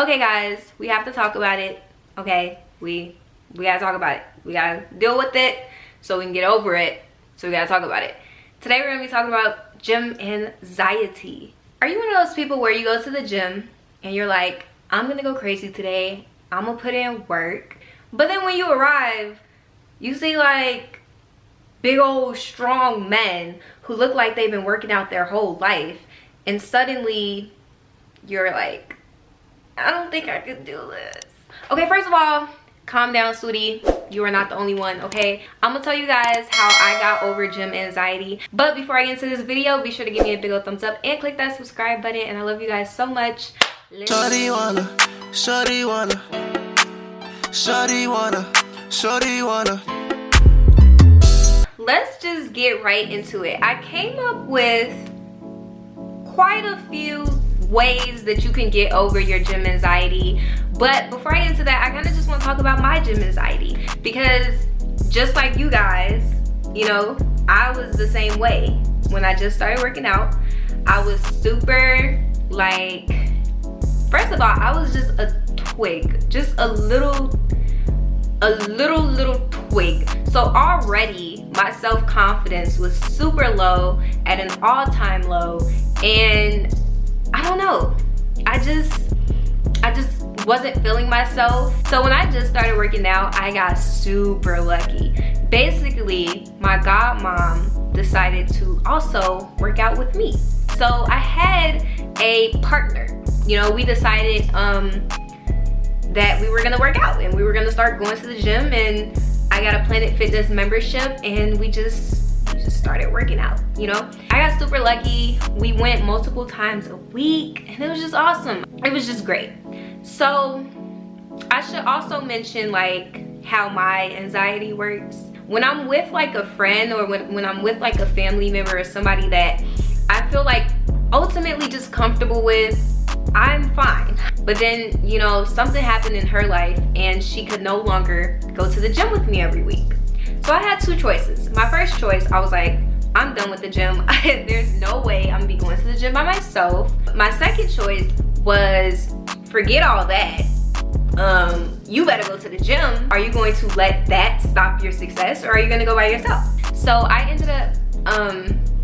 Okay guys, we have to talk about it. Okay, we gotta talk about it. We gotta deal with it so we can get over it. So we gotta talk about it. Today we're gonna be talking about gym anxiety. Are you one of those people where you go to the gym and you're like, I'm gonna go crazy today, I'm gonna put in work, but then when you arrive you see like big old strong men who look like they've been working out their whole life, and suddenly you're like, I don't think I could do this. Okay, first of all, calm down, sweetie. You are not the only one, okay? I'm gonna tell you guys how I got over gym anxiety. But before I get into this video, be sure to give me a big old thumbs up and click that subscribe button. And I love you guys so much. Shorty wanna. Let's just get right into it. I came up with quite a few ways that you can get over your gym anxiety, but before I get into that, I kind of just want to talk about my gym anxiety, because just like you guys, you know, I was the same way. When I just started working out, I was super like, first of all, I was just a twig, just a little twig. So already my self-confidence was super low, at an all-time low, and I don't know, I just wasn't feeling myself. So when I just started working out, I got super lucky. Basically, my godmom decided to also work out with me. So I had a partner. You know, we decided that we were gonna work out and we were gonna start going to the gym, and I got a Planet Fitness membership and we just started working out, you know. I got super lucky. We went multiple times a week and it was just awesome. It was just great. So I should also mention like how my anxiety works. When I'm with like a friend, or when I'm with like a family member or somebody that I feel like ultimately just comfortable with, I'm fine. But then, you know, something happened in her life and she could no longer go to the gym with me every week. So I had two choices. My first choice, I was like, I'm done with the gym. There's no way I'm gonna be going to the gym by myself. My second choice was, forget all that. You better go to the gym. Are you going to let that stop your success, or are you gonna go by yourself? So I ended up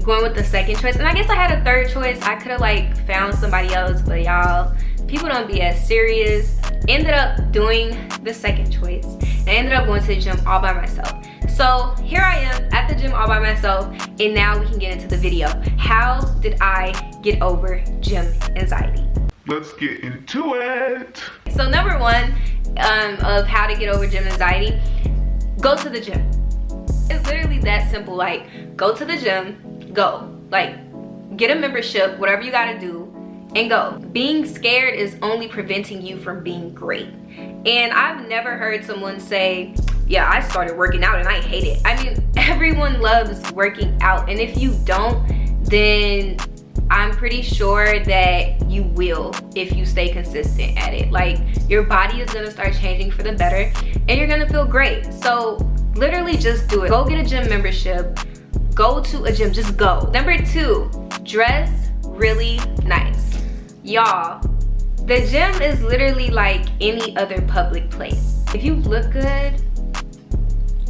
going with the second choice, and I guess I had a third choice. I could have like found somebody else, but y'all, people don't be as serious. Ended up doing the second choice. I ended up going to the gym all by myself. So here I am at the gym all by myself, and now we can get into the video. How did I get over gym anxiety? Let's get into it. So number one of how to get over gym anxiety, go to the gym. It's literally that simple. Like, go to the gym, go. Like, get a membership, whatever you gotta do, and go. Being scared is only preventing you from being great. And I've never heard someone say, yeah, I started working out and I hate it. I mean, everyone loves working out, and if you don't, then I'm pretty sure that you will if you stay consistent at it. Like, your body is gonna start changing for the better and you're gonna feel great. So literally just do it. Go get a gym membership, go to a gym, just go. Number two, dress really nice. Y'all, the gym is literally like any other public place. If you look good,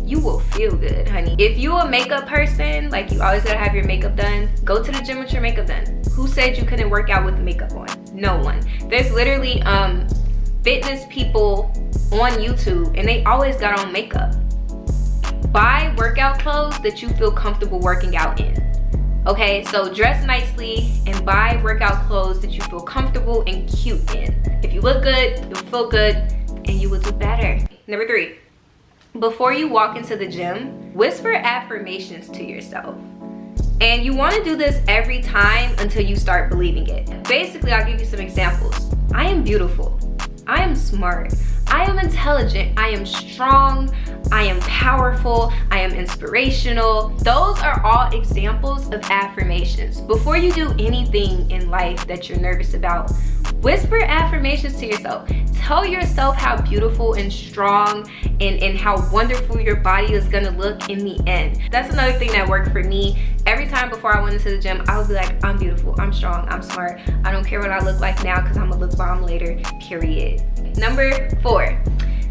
you will feel good, honey. If you a makeup person, like you always gotta have your makeup done, go to the gym with your makeup done. Who said you couldn't work out with makeup on? No one. There's literally fitness people on YouTube and they always got on makeup. Buy workout clothes that you feel comfortable working out in. Okay, so dress nicely and buy workout clothes that you feel comfortable and cute in. If you look good, you'll feel good, and you will do better. Number three, before you walk into the gym, whisper affirmations to yourself. And you want to do this every time until you start believing it. Basically, I'll give you some examples. I am beautiful. I am smart. I am intelligent. I am strong. I am powerful. I am inspirational. Those are all examples of affirmations. Before you do anything in life that you're nervous about, Whisper affirmations to yourself. Tell yourself how beautiful and strong and how wonderful your body is gonna look in the end. That's another thing that worked for me. Every time before I went into the gym, I would be like, I'm beautiful, I'm strong, I'm smart. I don't care what I look like now because I'm gonna look bomb later, period. Number 4.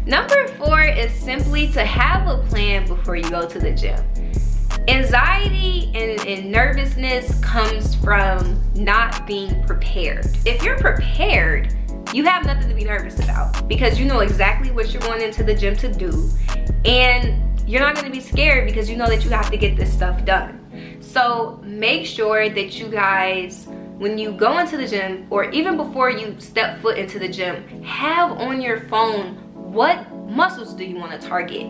Number 4 is simply to have a plan before you go to the gym. Anxiety and nervousness comes from not being prepared. If you're prepared, you have nothing to be nervous about because you know exactly what you're going into the gym to do, and you're not going to be scared because you know that you have to get this stuff done. So make sure that you guys, when you go into the gym or even before you step foot into the gym, have on your phone what muscles do you want to target.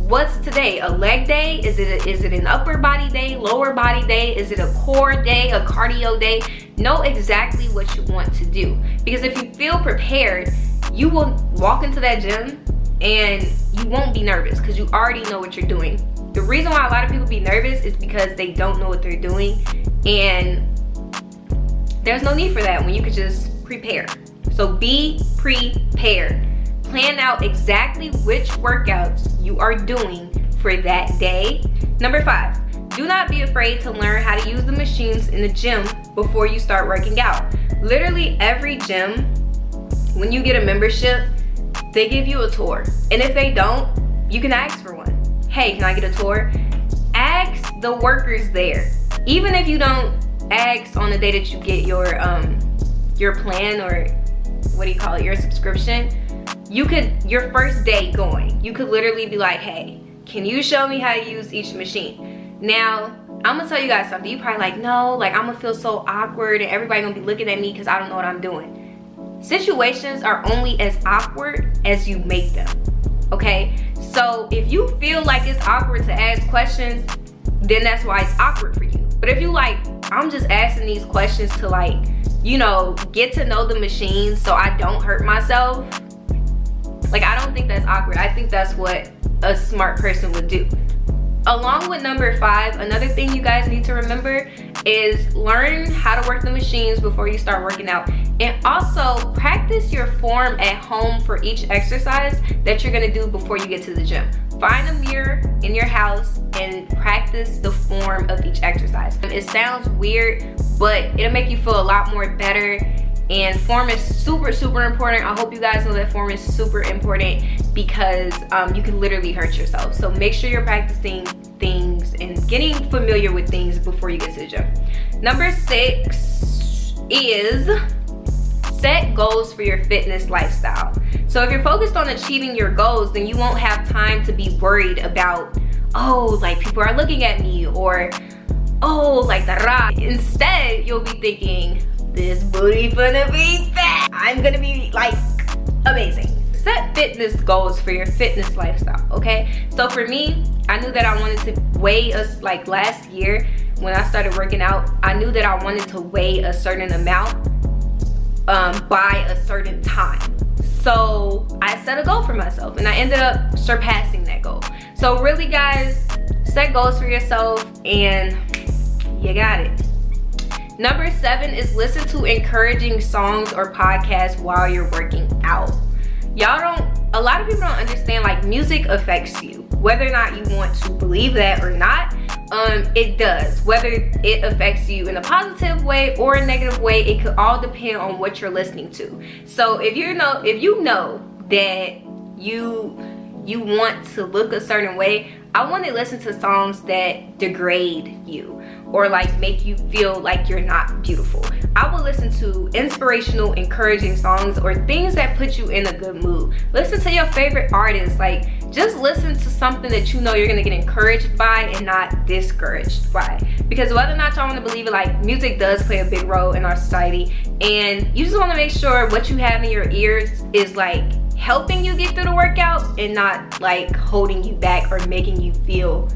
What's today? A leg day? Is it an upper body day, lower body day? Is it a core day, a cardio day? Know exactly what you want to do, because if you feel prepared, you will walk into that gym and you won't be nervous because you already know what you're doing. The reason why a lot of people be nervous is because they don't know what they're doing, and there's no need for that when you could just prepare. So be prepared. Plan out exactly which workouts you are doing for that day. Number 5, do not be afraid to learn how to use the machines in the gym before you start working out. Literally every gym, when you get a membership, they give you a tour. And if they don't, you can ask for one. Hey, can I get a tour? Ask the workers there. Even if you don't ask on the day that you get your plan, or what do you call it, your subscription, you could, your first day going, you could literally be like, hey, can you show me how to use each machine? Now, I'm gonna tell you guys something. You probably like, no, like I'm gonna feel so awkward and everybody gonna be looking at me because I don't know what I'm doing. Situations are only as awkward as you make them, okay? So if you feel like it's awkward to ask questions, then that's why it's awkward for you. But if you like, I'm just asking these questions to, like, you know, get to know the machines so I don't hurt myself, like, I don't think that's awkward. I think that's what a smart person would do. Along with number 5, another thing you guys need to remember is learn how to work the machines before you start working out. And also practice your form at home for each exercise that you're gonna do before you get to the gym. Find a mirror in your house and practice the form of each exercise. It sounds weird, but it'll make you feel a lot more better. And form is super, super important. I hope you guys know that form is super important because you can literally hurt yourself. So make sure you're practicing things and getting familiar with things before you get to the gym. Number 6 is set goals for your fitness lifestyle. So if you're focused on achieving your goals, then you won't have time to be worried about, oh, like people are looking at me, or oh, like the rah. Instead, you'll be thinking, this booty finna be fat. I'm gonna be like amazing. Set fitness goals for your fitness lifestyle, okay? So for me, I knew that I wanted to weigh us, like last year when I started working out, I knew that I wanted to weigh a certain amount by a certain time. So I set a goal for myself and I ended up surpassing that goal. So really guys, set goals for yourself and you got it. Number 7 is listen to encouraging songs or podcasts while you're working out. A lot of people don't understand, like, music affects you. Whether or not you want to believe that or not, it does. Whether it affects you in a positive way or a negative way, it could all depend on what you're listening to. So if you know that you want to look a certain way, I want to listen to songs that degrade you or like make you feel like you're not beautiful. I will listen to inspirational, encouraging songs or things that put you in a good mood. Listen to your favorite artists. Like, just listen to something that you know you're gonna get encouraged by and not discouraged by. Because whether or not y'all wanna believe it, like, music does play a big role in our society, and you just wanna make sure what you have in your ears is like helping you get through the workout and not like holding you back or making you feel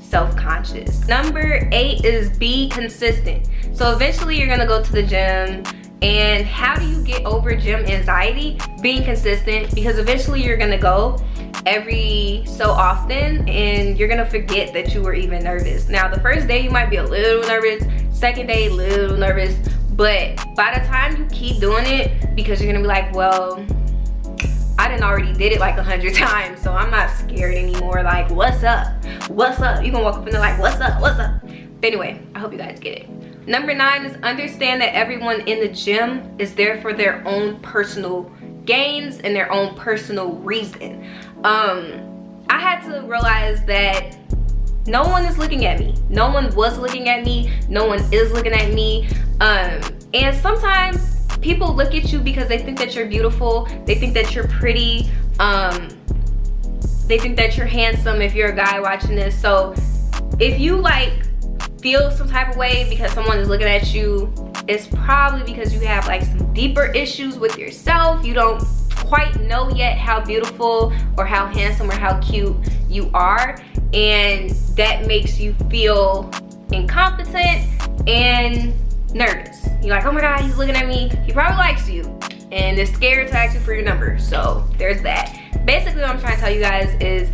self-conscious. Number 8 is be consistent. So eventually you're gonna go to the gym, and how do you get over gym anxiety? Being consistent, because eventually you're gonna go every so often and you're gonna forget that you were even nervous. Now the first day you might be a little nervous, second day a little nervous, but by the time you keep doing it, because you're gonna be like, well, I done already did it like 100 times, so I'm not scared anymore. Like, what's up? What's up? You gonna walk up and they're like, what's up? What's up? But anyway, I hope you guys get it. Number 9 is understand that everyone in the gym is there for their own personal gains and their own personal reason. I had to realize that no one is looking at me. No one was looking at me. No one is looking at me. And sometimes people look at you because they think that you're beautiful. They think that you're pretty. They think that you're handsome if you're a guy watching this. So if you like feel some type of way because someone is looking at you, it's probably because you have like some deeper issues with yourself. You don't quite know yet how beautiful or how handsome or how cute you are, and that makes you feel incompetent and nervous. You're like, oh my god, he's looking at me. He probably likes you and is scared to ask you for your number. So there's that. Basically what I'm trying to tell you guys is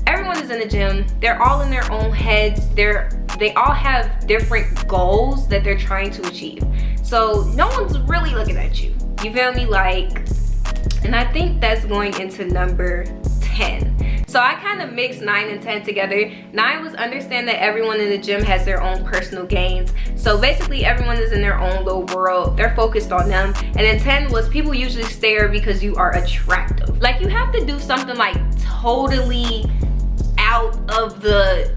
everyone is in the gym. They're all in their own heads. They all have different goals that they're trying to achieve. So no one's really looking at you. You feel me? Like, and I think that's going into number 10. So I kind of mixed 9 and 10 together. 9 was understand that everyone in the gym has their own personal gains. So basically everyone is in their own little world. They're focused on them. And then 10 was people usually stare because you are attractive. Like, you have to do something like totally out of the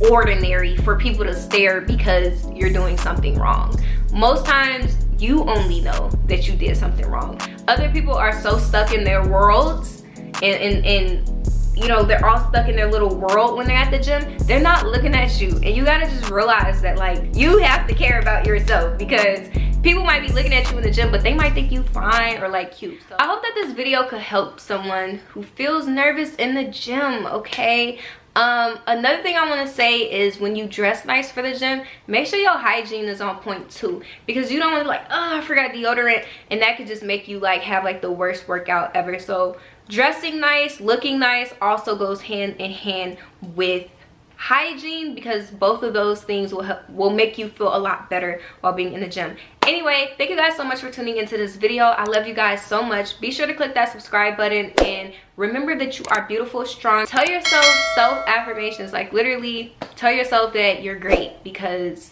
ordinary for people to stare because you're doing something wrong. Most times you only know that you did something wrong. Other people are so stuck in their worlds and you know, they're all stuck in their little world when they're at the gym. They're not looking at you, and you gotta just realize that, like, you have to care about yourself, because people might be looking at you in the gym, but they might think you fine or like cute. So I hope that this video could help someone who feels nervous in the gym, okay? Another thing I want to say is when you dress nice for the gym, make sure your hygiene is on point too, because you don't want to like, oh, I forgot deodorant, and that could just make you like have like the worst workout ever. So dressing nice, looking nice also goes hand in hand with hygiene, because both of those things will make you feel a lot better while being in the gym. Anyway, thank you guys so much for tuning into this video. I love you guys so much. Be sure to click that subscribe button, and remember that you are beautiful, strong. Tell yourself self-affirmations, like literally tell yourself that you're great, because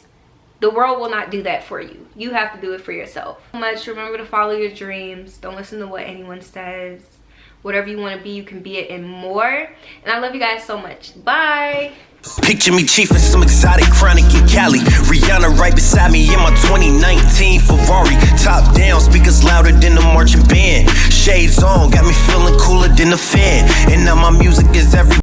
the world will not do that for you. You have to do it for yourself. So much. Remember to follow your dreams. Don't listen to what anyone says. Whatever you want to be, you can be it and more. And I love you guys so much. Bye. Picture me chiefing some exotic chronic in Cali. Rihanna right beside me in my 2019 Ferrari. Top down, speakers louder than the marching band. Shades on, got me feeling cooler than a fan. And now my music is every